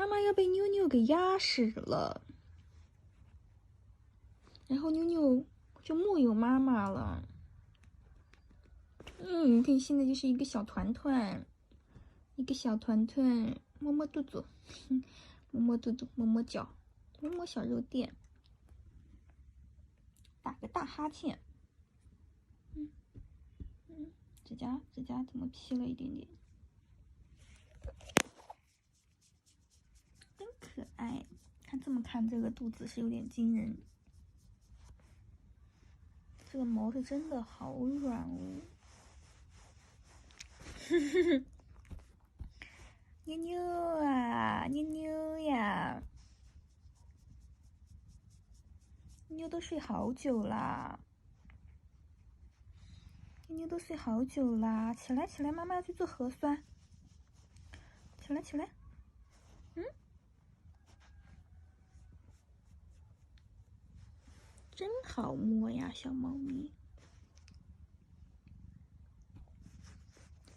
妈妈要被妞妞给压死了，然后妞妞就没有妈妈了。你看现在就是一个小团团，一个小团团，摸摸肚子，摸摸肚子，摸摸脚，摸摸小肉垫，打个大哈欠。指甲怎么劈了一点点？真可爱。看这么看，这个肚子是有点惊人。这个毛是真的好软哦。妞妞啊，妞妞呀，妞妞都睡好久啦。妞妞都睡好久啦，起来起来，妈妈要去做核酸。起来起来，真好摸呀，小猫咪。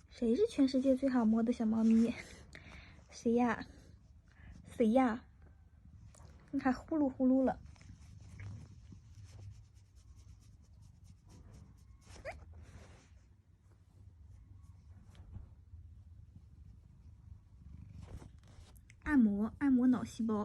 谁是全世界最好摸的小猫咪？谁呀？谁呀？你还呼噜呼噜了。按摩脑细胞。